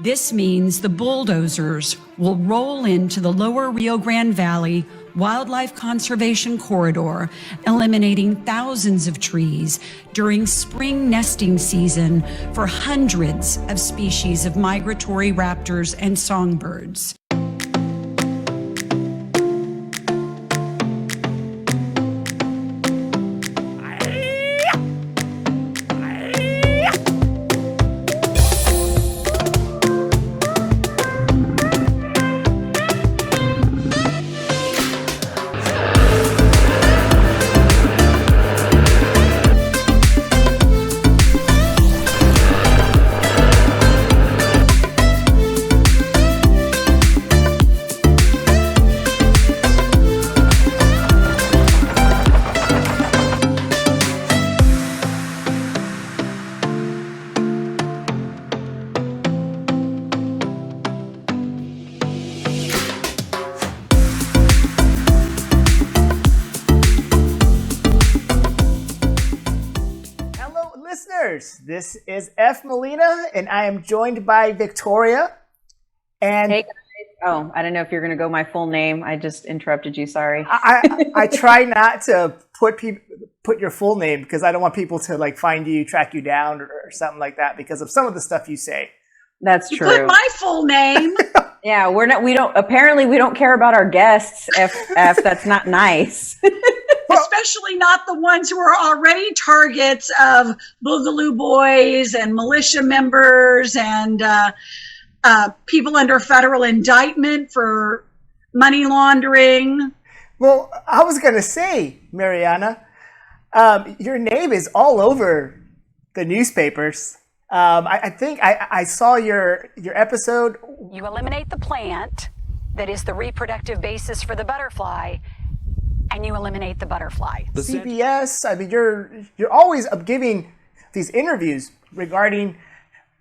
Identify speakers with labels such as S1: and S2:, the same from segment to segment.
S1: This means the bulldozers will roll into the lower Rio Grande Valley Wildlife Conservation Corridor, eliminating thousands of trees during spring nesting season for hundreds of species of migratory raptors and songbirds.
S2: This is Ef'n, and I am joined by Victoria. And
S3: hey guys. Oh, I don't know if you're going to go my full name. I just interrupted you. Sorry.
S2: I try not to put your full name because I don't want people to find you, track you down, or something like that because of some of the stuff you say.
S3: That's true.
S4: Put my full name.
S3: Yeah, we don't care about our guests. If that's not nice.
S4: Especially not the ones who are already targets of Boogaloo Boys and militia members and people under federal indictment for money laundering.
S2: Well, I was going to say, Marianna, your name is all over the newspapers. I think I saw your episode.
S1: You eliminate the plant that is the reproductive basis for the butterfly, and you eliminate the butterfly.
S2: CBS, I mean, you're always giving these interviews regarding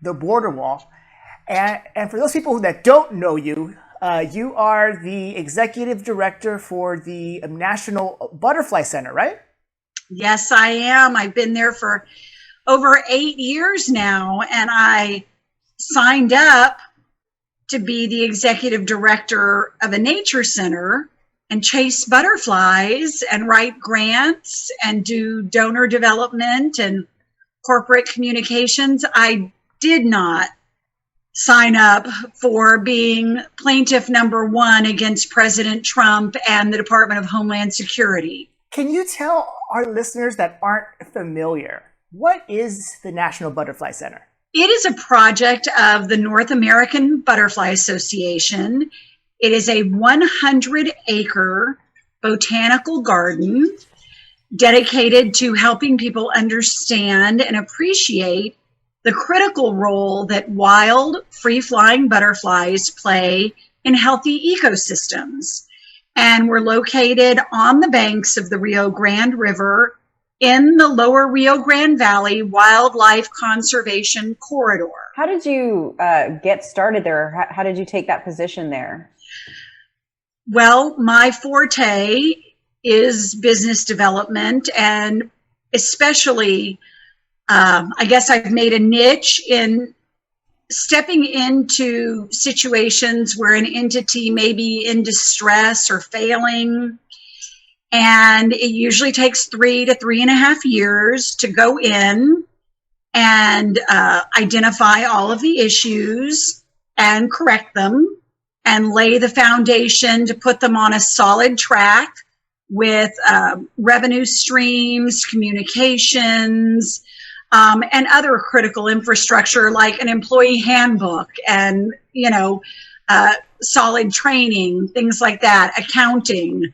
S2: the border wall. And for those people that don't know you, you are the executive director for the National Butterfly Center, right?
S4: Yes, I am. I've been there for over 8 years now, and I signed up to be the executive director of a nature center and chase butterflies and write grants and do donor development and corporate communications. I did not sign up for being plaintiff number one against President Trump and the Department of Homeland Security.
S2: Can you tell our listeners that aren't familiar, what is the National Butterfly Center?
S4: It is a project of the North American Butterfly Association. It is a 100-acre botanical garden dedicated to helping people understand and appreciate the critical role that wild, free-flying butterflies play in healthy ecosystems. And we're located on the banks of the Rio Grande River in the lower Rio Grande Valley Wildlife Conservation Corridor.
S3: How did you get started there? How did you take that position there?
S4: Well, my forte is business development, and especially, I guess I've made a niche in stepping into situations where an entity may be in distress or failing. And it usually takes 3 to 3.5 years to go in and identify all of the issues and correct them and lay the foundation to put them on a solid track with revenue streams, communications, and other critical infrastructure like an employee handbook and, solid training, things like that, accounting.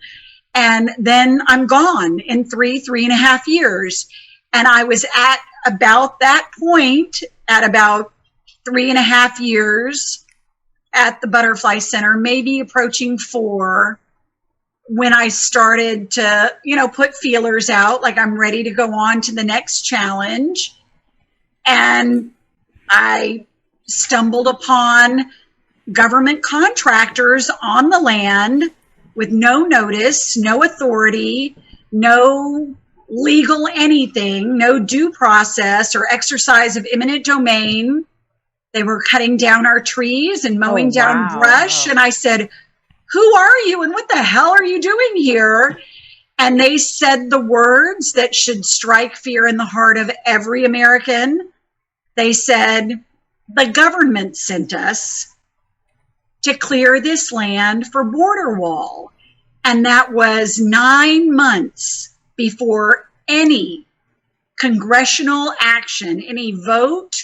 S4: And then I'm gone in 3.5 years. And I was at about that point, at about 3.5 years at the Butterfly Center, maybe approaching 4, when I started to, put feelers out, like I'm ready to go on to the next challenge. And I stumbled upon government contractors on the land with no notice, no authority, no legal anything, no due process or exercise of eminent domain, They were cutting down our trees and mowing down
S3: wow.
S4: brush. And I said, who are you and what the hell are you doing here? And they said the words that should strike fear in the heart of every American. They said, the government sent us to clear this land for border wall. And that was 9 months before any congressional action, any vote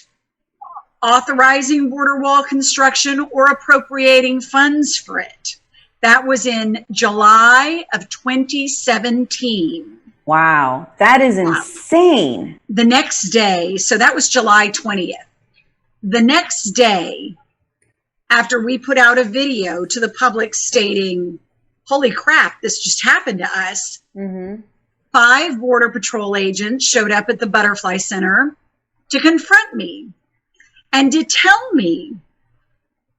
S4: authorizing border wall construction or appropriating funds for it. That was in July of 2017.
S3: Wow. That is insane.
S4: The next day, so that was July 20th. The next day, after we put out a video to the public stating, holy crap, this just happened to us, 5 Border Patrol agents showed up at the Butterfly Center to confront me and to tell me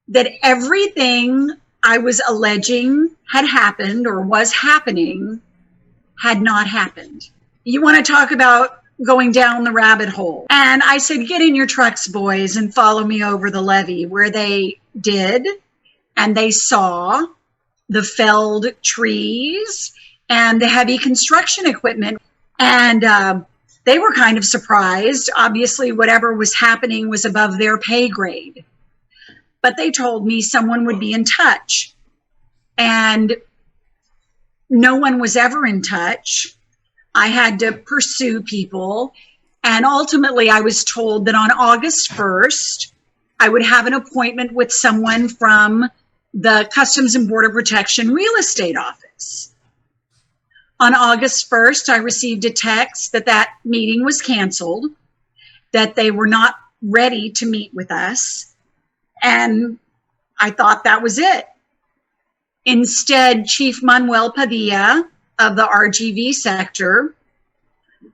S4: that everything I was alleging had happened or was happening had not happened. You want to talk about going down the rabbit hole? And I said, get in your trucks, boys, and follow me over the levee, where they did. And they saw the felled trees and the heavy construction equipment. And they were kind of surprised. Obviously, whatever was happening was above their pay grade. But they told me someone would be in touch. And no one was ever in touch. I had to pursue people. And ultimately, I was told that on August 1st, I would have an appointment with someone from the Customs and Border Protection Real Estate Office. On August 1st, I received a text that that meeting was canceled, that they were not ready to meet with us. And I thought that was it. Instead, Chief Manuel Padilla of the RGV sector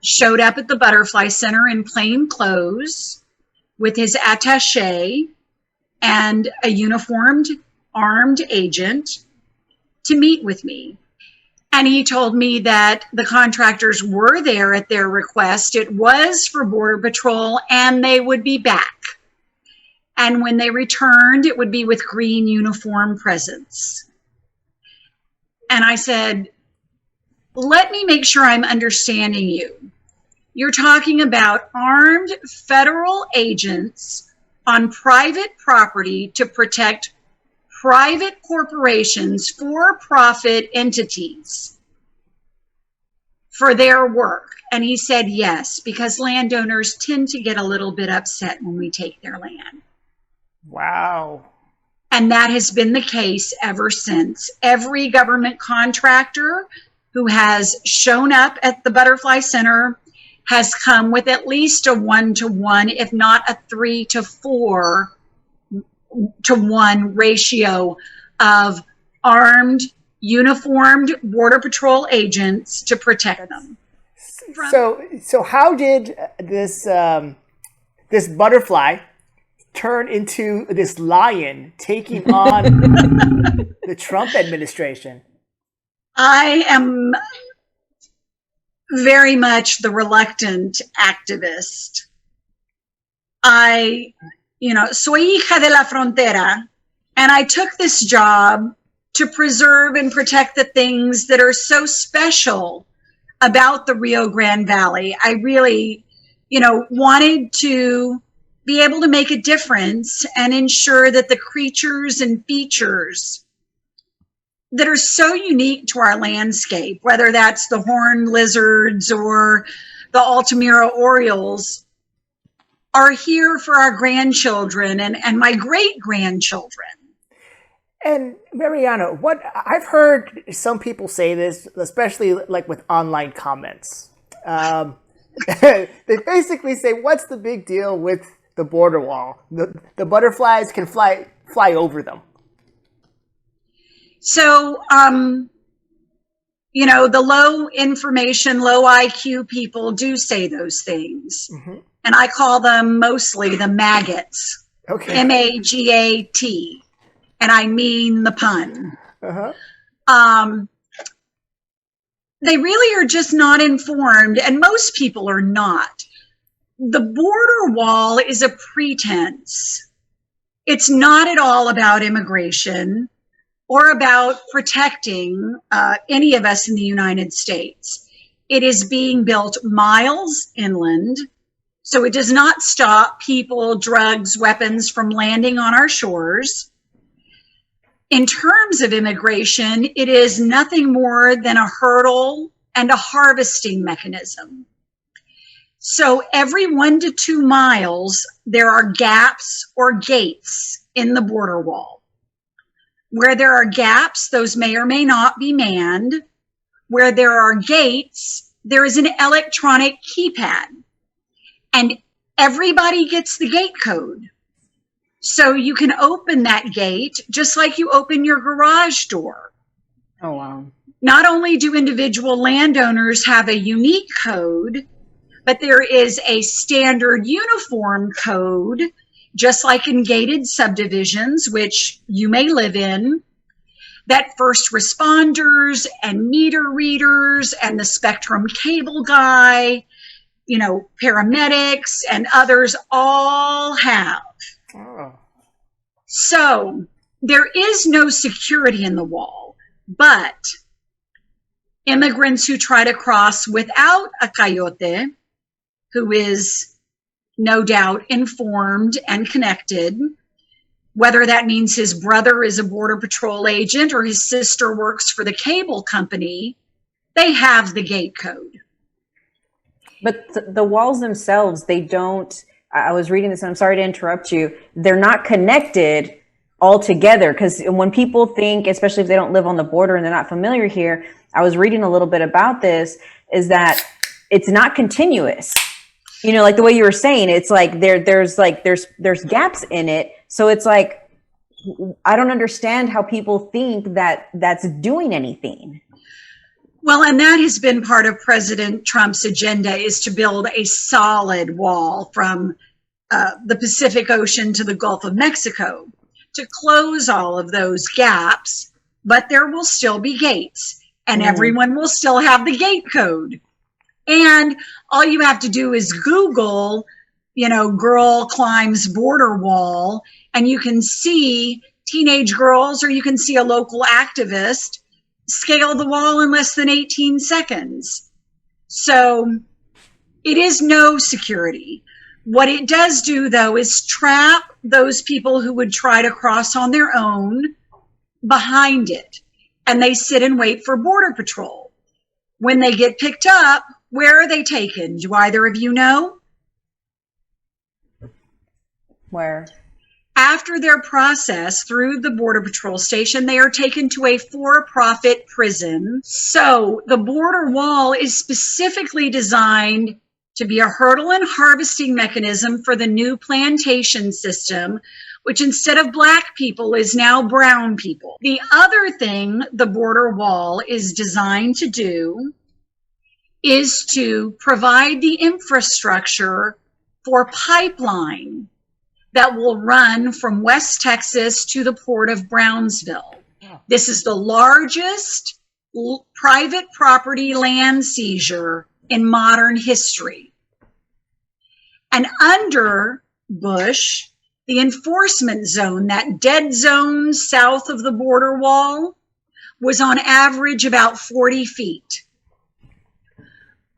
S4: showed up at the Butterfly Center in plain clothes with his attaché and a uniformed armed agent to meet with me. And he told me that the contractors were there at their request. It was for Border Patrol and they would be back. And when they returned, it would be with green uniform presence. And I said, let me make sure I'm understanding you. You're talking about armed federal agents on private property to protect private corporations, for-profit entities for their work. And he said yes, because landowners tend to get a little bit upset when we take their land.
S2: Wow.
S4: And that has been the case ever since. Every government contractor who has shown up at the Butterfly Center has come with at least a 1-to-1, if not a 3-to-4-to-1 ratio of armed, uniformed Border Patrol agents to protect them.
S2: So how did this this butterfly turn into this lion taking on the Trump administration?
S4: I am very much the reluctant activist. Soy hija de la frontera, and I took this job to preserve and protect the things that are so special about the Rio Grande Valley. I really, wanted to be able to make a difference and ensure that the creatures and features that are so unique to our landscape, whether that's the horned lizards or the Altamira orioles, are here for our grandchildren and my great-grandchildren.
S2: And Marianna, what I've heard some people say this, especially like with online comments. They basically say, what's the big deal with the border wall? The butterflies can fly over them.
S4: So, the low information, low IQ people do say those things. Mm-hmm. And I call them mostly the maggots. Okay. M-A-G-A-T. And I mean the pun. Uh-huh. They really are just not informed, and most people are not. The border wall is a pretense It's not at all about immigration or about protecting any of us in the United States. It is being built miles inland, so it does not stop people, drugs, weapons from landing on our shores. In terms of immigration, it is nothing more than a hurdle and a harvesting mechanism. So every 1 to 2 miles, there are gaps or gates in the border wall. Where there are gaps, those may or may not be manned. Where there are gates, there is an electronic keypad. And everybody gets the gate code. So you can open that gate just like you open your garage door.
S3: Oh, wow.
S4: Not only do individual landowners have a unique code, but there is a standard uniform code, just like in gated subdivisions, which you may live in, that first responders and meter readers and the Spectrum cable guy, you know, paramedics and others all have.
S2: Oh.
S4: So there is no security in the wall, but immigrants who try to cross without a coyote, who is no doubt informed and connected, whether that means his brother is a Border Patrol agent or his sister works for the cable company, they have the gate code.
S3: But the walls themselves, they don't, I was reading this and I'm sorry to interrupt you, they're not connected all together. Because when people think, especially if they don't live on the border and they're not familiar here, I was reading a little bit about this, is that it's not continuous. You know, like the way you were saying, it's like there's gaps in it. So it's like, I don't understand how people think that that's doing anything.
S4: Well, and that has been part of President Trump's agenda, is to build a solid wall from the Pacific Ocean to the Gulf of Mexico to close all of those gaps, but there will still be gates and everyone will still have the gate code. And all you have to do is Google, you know, girl climbs border wall, and you can see teenage girls, or you can see a local activist scale the wall in less than 18 seconds. So it is no security. What it does do, though, is trap those people who would try to cross on their own behind it. And they sit and wait for Border Patrol. When they get picked up, where are they taken? Do either of you know?
S3: Where?
S4: After their process through the Border Patrol station, they are taken to a for-profit prison. So the border wall is specifically designed to be a hurdle and harvesting mechanism for the new plantation system, which instead of black people is now brown people. The other thing the border wall is designed to do is to provide the infrastructure for pipeline that will run from West Texas to the port of Brownsville. This is the largest private property land seizure in modern history. And under Bush, the enforcement zone, that dead zone south of the border wall, was on average about 40 feet.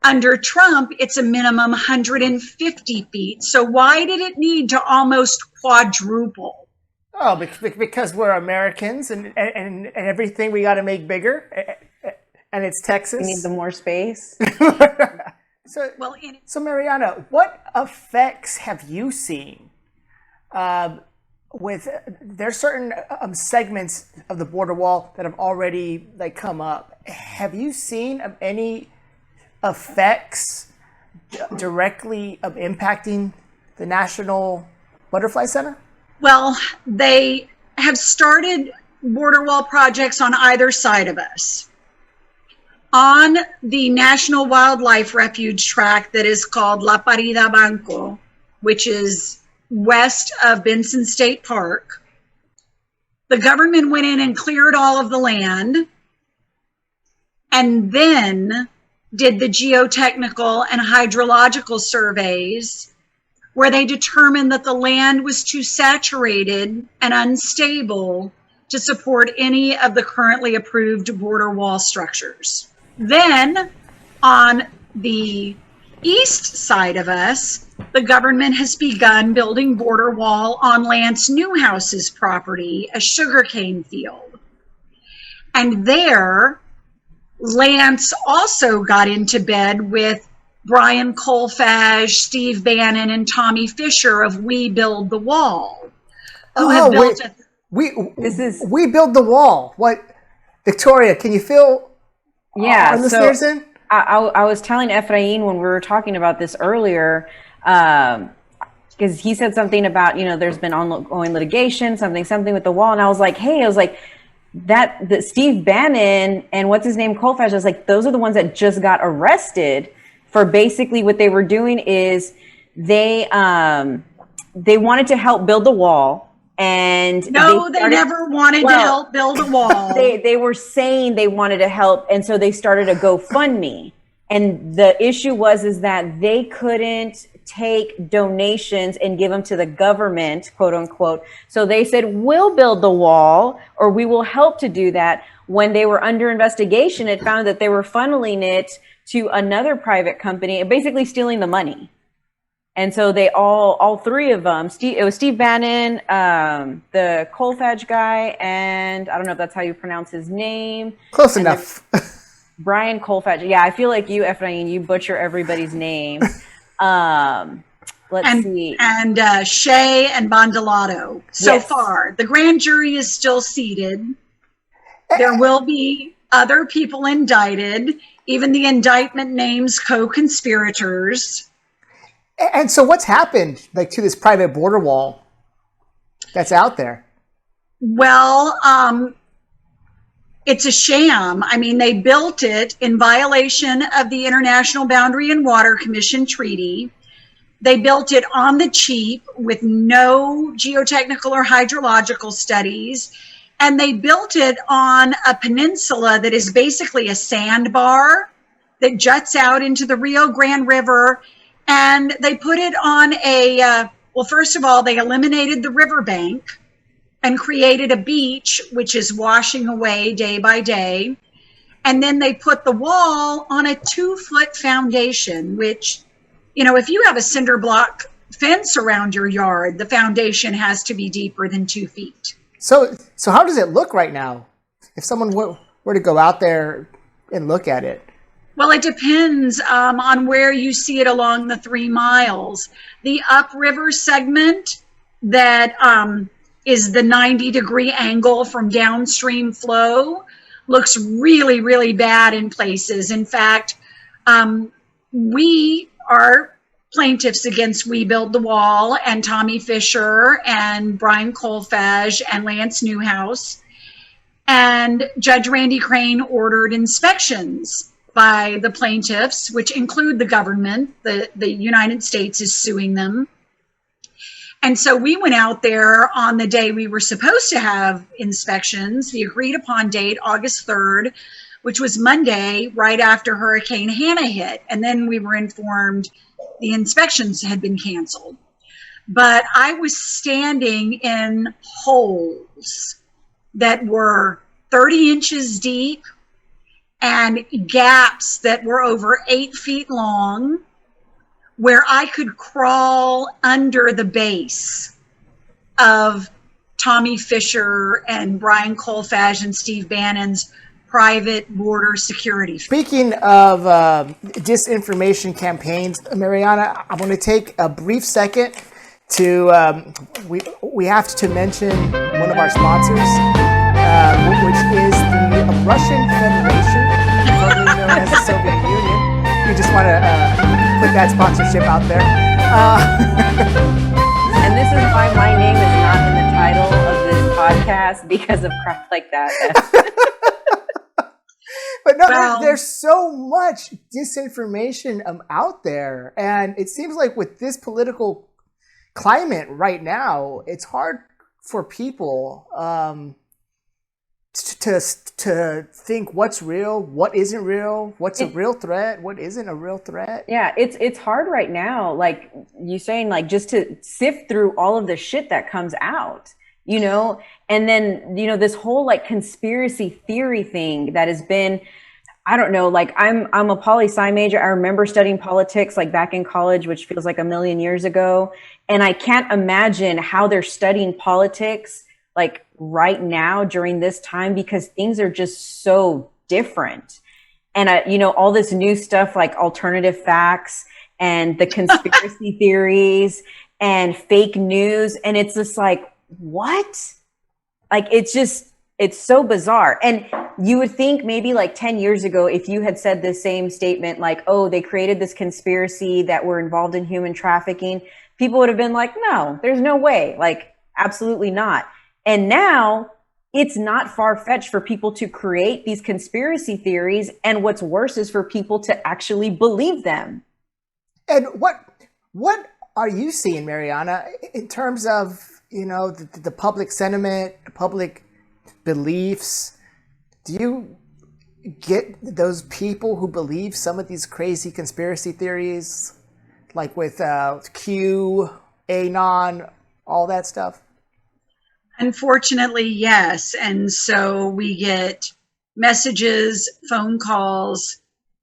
S4: Under Trump, it's a minimum 150 feet. So why did it need to almost quadruple?
S2: Oh, because we're Americans and everything we got to make bigger. And it's Texas.
S3: We need the more space.
S2: So Marianna, what effects have you seen with, there's certain segments of the border wall that have already come up. Have you seen any effects directly impacting the National Butterfly Center?
S4: Well, they have started border wall projects on either side of us. On the National Wildlife Refuge tract that is called La Parida Banco, which is west of Benson State Park, the government went in and cleared all of the land and then did the geotechnical and hydrological surveys where they determined that the land was too saturated and unstable to support any of the currently approved border wall structures. Then, on the east side of us, the government has begun building border wall on Lance Newhouse's property, a sugarcane field. And there, Lance also got into bed with Brian Colfage, Steve Bannon, and Tommy Fisher of We Build the Wall, who have built
S2: We build the wall. What, Victoria? Can you fill our listeners in?
S3: I was telling Ef'n when we were talking about this earlier, because he said something about, there's been ongoing litigation, something with the wall, and I was like, that Steve Bannon and what's his name, Colfage, I was like, those are the ones that just got arrested for basically what they were doing is they wanted to help build the wall. And
S4: they never wanted to help build a wall.
S3: They were saying they wanted to help, and so they started a GoFundMe. And the issue is that they couldn't take donations and give them to the government, quote unquote. So they said, we'll build the wall, or we will help to do that. When they were under investigation, it found that they were funneling it to another private company and basically stealing the money. And so they all three of them, it was Steve Bannon, the Colfage guy, and I don't know if that's how you pronounce his name.
S2: Close enough.
S3: Brian Colfage. Yeah, I feel like you, Ef'n, you butcher everybody's name. Let's see.
S4: And Shea and Bondolato. So far, the grand jury is still seated. There will be other people indicted. Even the indictment names co-conspirators.
S2: And so what's happened to this private border wall that's out there?
S4: Well, it's a sham. I mean, they built it in violation of the International Boundary and Water Commission Treaty. They built it on the cheap with no geotechnical or hydrological studies. And they built it on a peninsula that is basically a sandbar that juts out into the Rio Grande River. And they put it on first of all, they eliminated the riverbank and created a beach, which is washing away day by day. And then they put the wall on a 2-foot foundation, which, if you have a cinder block fence around your yard, the foundation has to be deeper than 2 feet.
S2: So how does it look right now? If someone were to go out there and look at it?
S4: Well, it depends on where you see it along the 3 miles. The upriver segment that is the 90-degree angle from downstream flow looks really, really bad in places. In fact, we are plaintiffs against We Build the Wall and Tommy Fisher and Brian Colfage and Lance Newhouse. And Judge Randy Crane ordered inspections by the plaintiffs, which include the government. The United States is suing them. And so we went out there on the day we were supposed to have inspections, the agreed upon date, August 3rd, which was Monday, right after Hurricane Hannah hit. And then we were informed the inspections had been canceled. But I was standing in holes that were 30 inches deep and gaps that were over 8 feet long, where I could crawl under the base of Tommy Fisher and Brian Colfage and Steve Bannon's private border security.
S2: Speaking of disinformation campaigns, Marianna, I want to take a brief second to we have to mention one of our sponsors, which is the Russian Federation, formerly known as the Soviet Union. We just want to put that sponsorship out there.
S3: And this is why my name is not in the title of this podcast, because of crap like that.
S2: But no, there's so much disinformation out there. And it seems like with this political climate right now, it's hard for people to to think what's real, what isn't real, what's a real threat, what isn't a real threat.
S3: Yeah, it's hard right now, like you saying, like just to sift through all of the shit that comes out, you know, and then, you know, this whole like conspiracy theory thing that has been, I don't know, like I'm a poli-sci major. I remember studying politics like back in college, which feels like a million years ago. And I can't imagine how they're studying politics like right now during this time, because things are just so different. And you know, all this new stuff like alternative facts and the conspiracy theories and fake news. And it's just like, what? Like, it's so bizarre. And you would think maybe like 10 years ago, if you had said the same statement, like, oh, they created this conspiracy that we're involved in human trafficking, people would have been like, no, there's no way. Like, absolutely not. And now it's not far-fetched for people to create these conspiracy theories. And what's worse is for people to actually believe them.
S2: And what are you seeing, Marianna, in terms of, you know, the public sentiment, public beliefs? Do you get those people who believe some of these crazy conspiracy theories, like with Q, Anon, all that stuff?
S4: Unfortunately, yes. And so we get messages, phone calls,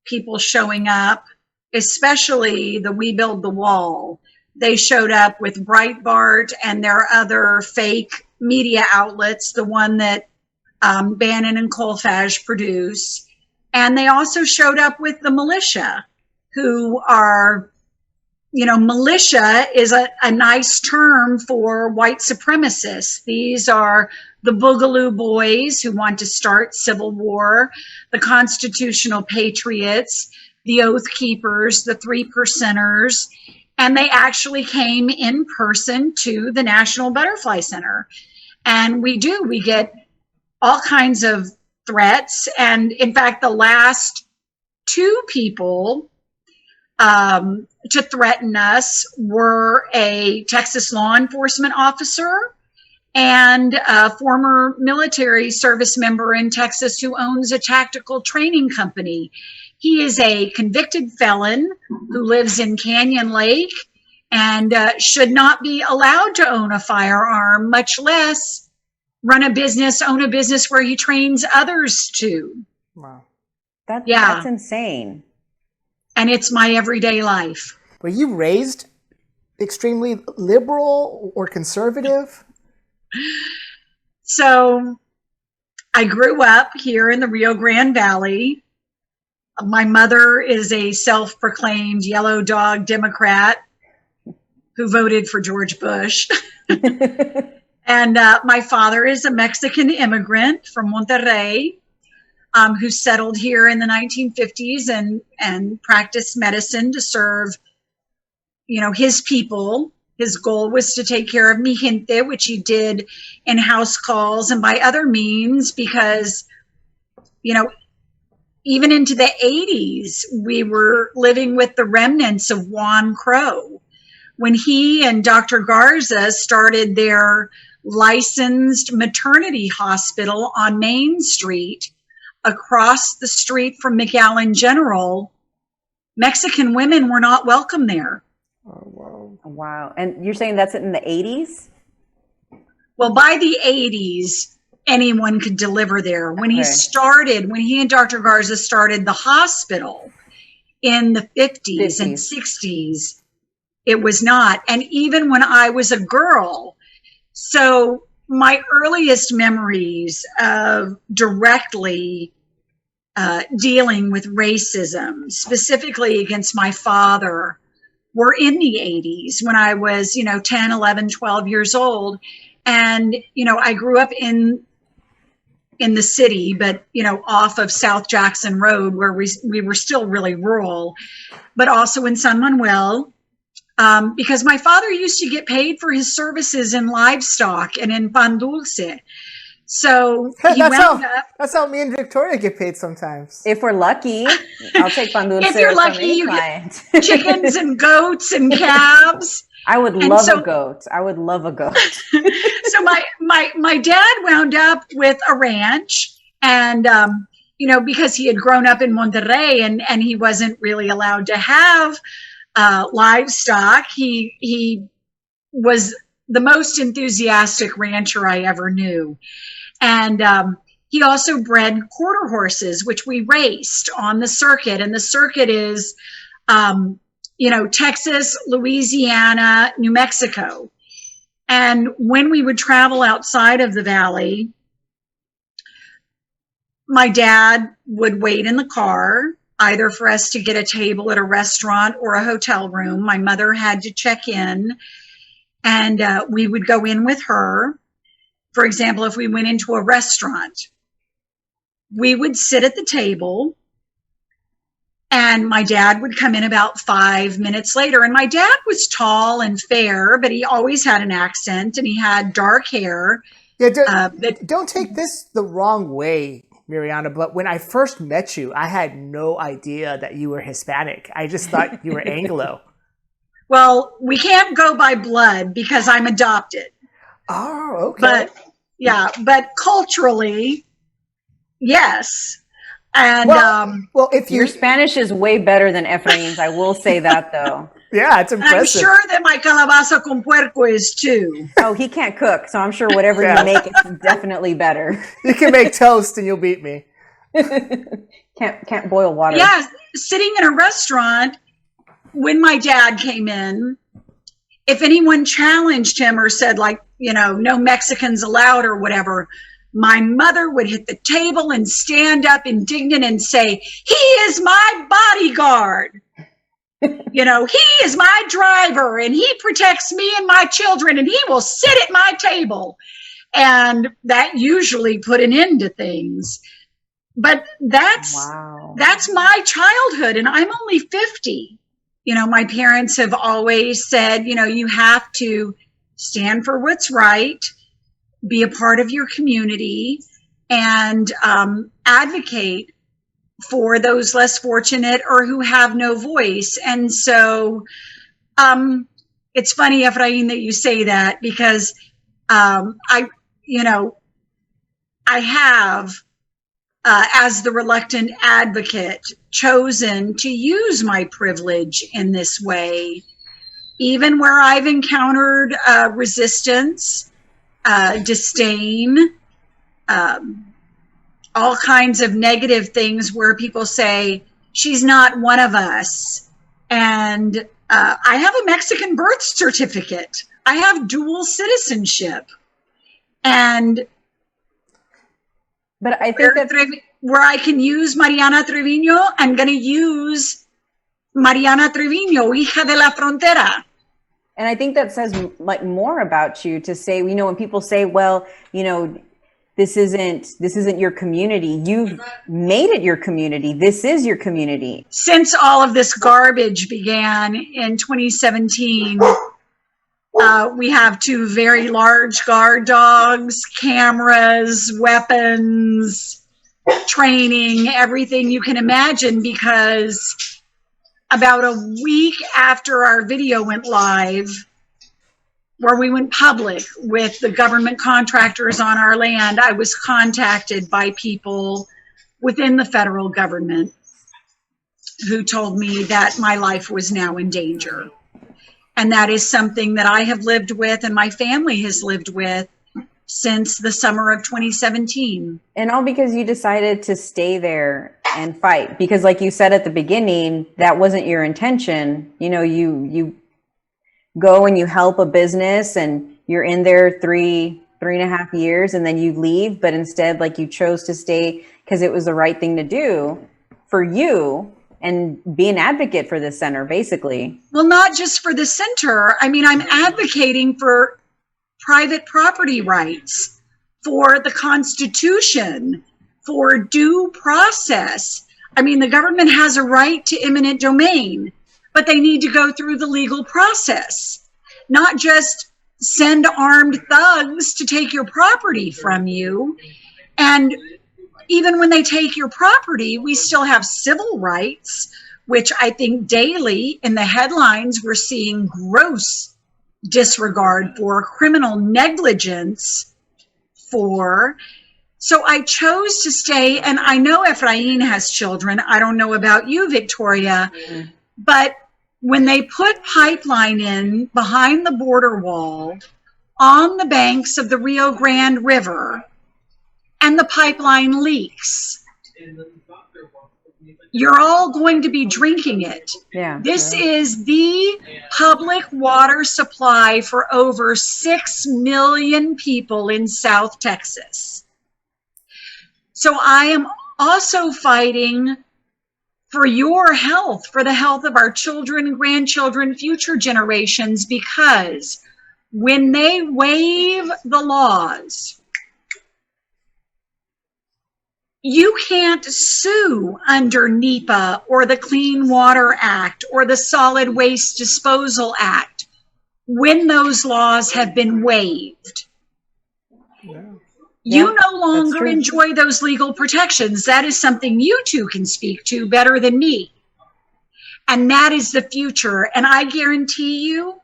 S4: people showing up, especially the We Build the Wall. They showed up with Breitbart and their other fake media outlets, the one that Bannon and Colfage produce. And they also showed up with the militia, who are, you know, militia is a nice term for white supremacists. These are the Boogaloo Boys who want to start civil war, the constitutional patriots, the Oath Keepers, the 3%ers, and they actually came in person to the National Butterfly Center. And we get all kinds of threats. And in fact, the last two people to threaten us were a Texas law enforcement officer and a former military service member in Texas who owns a tactical training company. He is a convicted felon who lives in Canyon Lake and should not be allowed to own a firearm, much less own a business where he trains others to.
S2: Wow.
S3: That's insane.
S4: And it's my everyday life.
S2: Were you raised extremely liberal or conservative?
S4: So I grew up here in the Rio Grande Valley. My mother is a self-proclaimed yellow dog Democrat who voted for George Bush. And my father is a Mexican immigrant from Monterrey, who settled here in the 1950s and practiced medicine to serve, you know, his people. His goal was to take care of mi gente, which he did in house calls and by other means, because, you know, even into the 80s, we were living with the remnants of Juan Crow. When he and Dr. Garza started their licensed maternity hospital on Main Street, across the street from McAllen General, Mexican women were not welcome there.
S2: Oh, wow.
S3: Wow. And you're saying that's in the 80s?
S4: Well, by the 80s, anyone could deliver there. When he and Dr. Garza started the hospital in the 50s and 60s, it was not. And even when I was a girl, so my earliest memories of directly dealing with racism, specifically against my father, were in the 80s when I was, 10, 11, 12 years old. And, I grew up in the city, but, off of South Jackson Road, where we were still really rural, but also in San Manuel. Because my father used to get paid for his services in livestock and in pan dulce. So
S2: that's how me and Victoria get paid sometimes.
S3: If we're lucky, I'll take pan dulce.
S4: If you're lucky, you get chickens and goats and calves.
S3: I would love a goat. I would love a goat.
S4: So my dad wound up with a ranch, And, because he had grown up in Monterrey and he wasn't really allowed to have livestock, he was the most enthusiastic rancher I ever knew. And he also bred quarter horses, which we raced on the circuit. And the circuit is, Texas, Louisiana, New Mexico. And when we would travel outside of the valley, my dad would wait in the car, either for us to get a table at a restaurant or a hotel room. My mother had to check in, and we would go in with her. For example, if we went into a restaurant, we would sit at the table, and my dad would come in about 5 minutes later. And my dad was tall and fair, but he always had an accent, and he had dark hair.
S2: Yeah, don't take this the wrong way, Marianna, but when I first met you, I had no idea that you were Hispanic. I just thought you were Anglo.
S4: Well, we can't go by blood because I'm adopted.
S2: Oh, okay.
S4: But culturally, yes. And
S2: well, if
S3: your Spanish is way better than Efrain's, I will say that though.
S2: Yeah, it's impressive.
S4: I'm sure that my calabaza con puerco is too.
S3: Oh, he can't cook, so I'm sure whatever you make is definitely better.
S2: You can make toast and you'll beat me.
S3: Can't boil water.
S4: Yeah, sitting in a restaurant when my dad came in, if anyone challenged him or said no Mexicans allowed or whatever, my mother would hit the table and stand up indignant and say, "He is my bodyguard." He is my driver and he protects me and my children and he will sit at my table. And that usually put an end to things. But that's my childhood, and I'm only 50. My parents have always said, you have to stand for what's right, be a part of your community, and advocate for those less fortunate or who have no voice. And so it's funny, Efrain, that you say that, because I have, as the reluctant advocate, chosen to use my privilege in this way, even where I've encountered resistance, disdain, all kinds of negative things where people say, she's not one of us. And I have a Mexican birth certificate. I have dual citizenship.
S3: But I think that
S4: where I can use Marianna Trevino, I'm going to use Marianna Trevino, hija de la frontera.
S3: And I think that says more about you to say, when people say, well, this isn't your community. You've made it your community. This is your community.
S4: Since all of this garbage began in 2017, we have 2 very large guard dogs, cameras, weapons, training, everything you can imagine, because about a week after our video went live, where we went public with the government contractors on our land, I was contacted by people within the federal government who told me that my life was now in danger. And that is something that I have lived with and my family has lived with since the summer of 2017.
S3: And all because you decided to stay there and fight. Because like you said at the beginning, that wasn't your intention. You go and you help a business and you're in there 3.5 years, and then you leave. But instead, you chose to stay because it was the right thing to do for you and be an advocate for this center, basically.
S4: Well, not just for the center. I mean, I'm advocating for private property rights, for the Constitution, for due process. I mean, the government has a right to eminent domain, but they need to go through the legal process, not just send armed thugs to take your property from you. And even when they take your property, we still have civil rights, which I think daily in the headlines we're seeing gross disregard for, criminal negligence for. So I chose to stay, and I know Efrain has children. I don't know about you, Victoria, but when they put pipeline in behind the border wall on the banks of the Rio Grande River, and the pipeline leaks, you're all going to be drinking it.
S3: Yeah.
S4: This is the public water supply for over 6 million people in South Texas. So I am also fighting for your health, for the health of our children, grandchildren, future generations, because when they waive the laws, you can't sue under NEPA or the Clean Water Act or the Solid Waste Disposal Act when those laws have been waived. You no longer enjoy those legal protections. That is something you two can speak to better than me. And that is the future. And I guarantee you,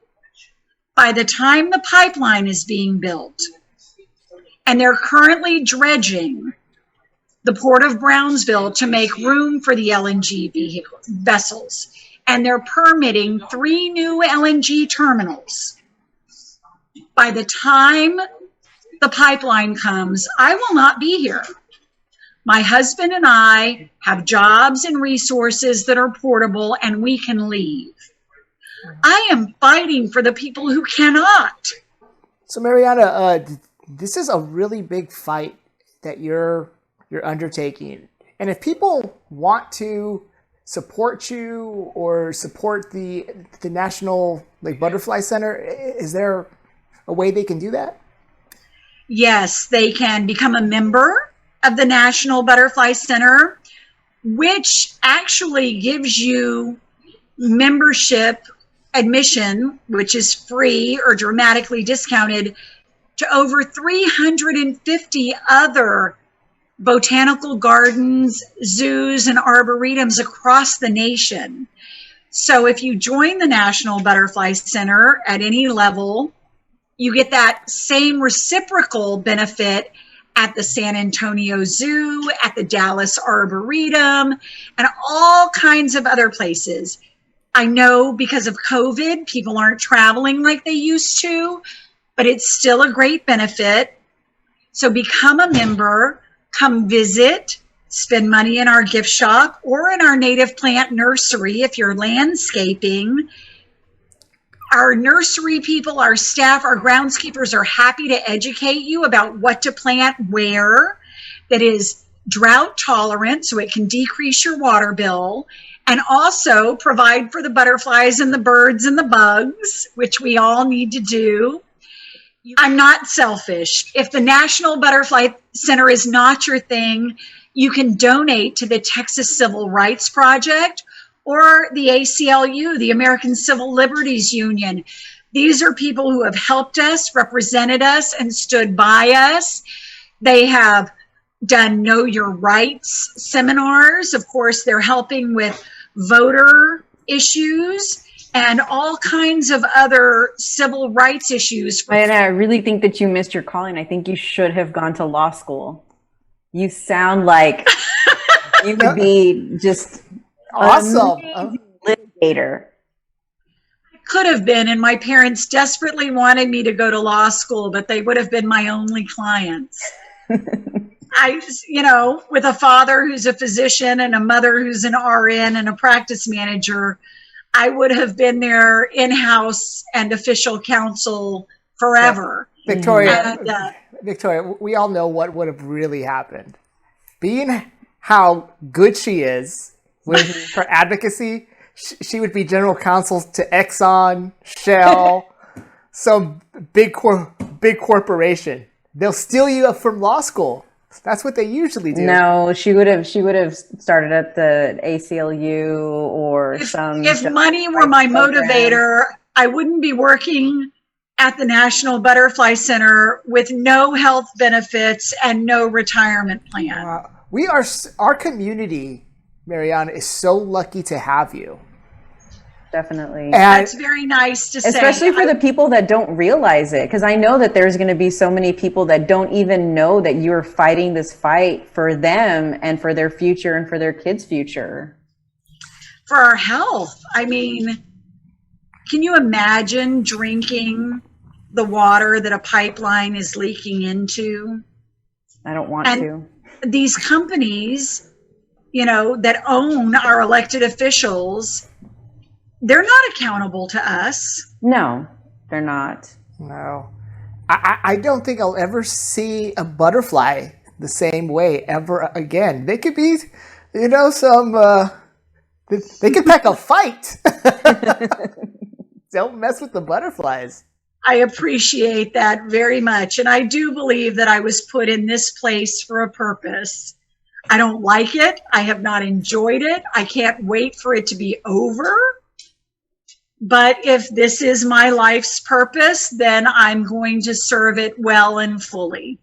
S4: by the time the pipeline is being built, and they're currently dredging the Port of Brownsville to make room for the LNG vessels, and they're permitting 3 new LNG terminals. By the time the pipeline comes, I will not be here. My husband and I have jobs and resources that are portable, and we can leave. I am fighting for the people who cannot.
S2: So Marianna, this is a really big fight that you're undertaking. And if people want to support you or support the National Butterfly Center, is there a way they can do that?
S4: Yes, they can become a member of the National Butterfly Center, which actually gives you membership admission, which is free or dramatically discounted, to over 350 other botanical gardens, zoos, and arboretums across the nation. So if you join the National Butterfly Center at any level, you get that same reciprocal benefit at the San Antonio Zoo, at the Dallas Arboretum, and all kinds of other places. I know because of COVID, people aren't traveling like they used to, but it's still a great benefit. So become a member, come visit, spend money in our gift shop or in our native plant nursery if you're landscaping. Our nursery people, our staff, our groundskeepers are happy to educate you about what to plant where that is drought tolerant so it can decrease your water bill, and also provide for the butterflies and the birds and the bugs, which we all need to do. I'm not selfish. If the National Butterfly Center is not your thing, you can donate to the Texas Civil Rights Project or the ACLU, the American Civil Liberties Union. These are people who have helped us, represented us, and stood by us. They have done Know Your Rights seminars. Of course, they're helping with voter issues and all kinds of other civil rights issues.
S3: And I really think that you missed your calling. I think you should have gone to law school. You sound like you could be just
S2: awesome
S3: litigator.
S4: I could have been, and my parents desperately wanted me to go to law school, but they would have been my only clients. I, with a father who's a physician and a mother who's an RN and a practice manager, I would have been their in-house and official counsel forever.
S2: Yeah. Victoria, we all know what would have really happened. Being how good she is with her advocacy, she would be general counsel to Exxon, Shell, some big corporation. They'll steal you up from law school. That's what they usually do.
S3: No, she would have started at the ACLU or some.
S4: If money were my motivator, I wouldn't be working at the National Butterfly Center with no health benefits and no retirement plan.
S2: Our community, Marianna, is so lucky to have you.
S3: Definitely.
S2: And
S4: That's very nice to say.
S3: Especially for the people that don't realize it, because I know that there's going to be so many people that don't even know that you're fighting this fight for them and for their future and for their kids' future.
S4: For our health. I mean, can you imagine drinking the water that a pipeline is leaking into?
S3: I don't want to.
S4: These companies, you know, that own our elected officials, they're not accountable to us.
S3: No, they're not.
S2: no, I don't think I'll ever see a butterfly the same way ever again. They could be, you know, they could pack a fight. Don't mess with the butterflies.
S4: I appreciate that very much. And I do believe that I was put in this place for a purpose. I don't like it. I have not enjoyed it. I can't wait for it to be over. But if this is my life's purpose, then I'm going to serve it well and fully.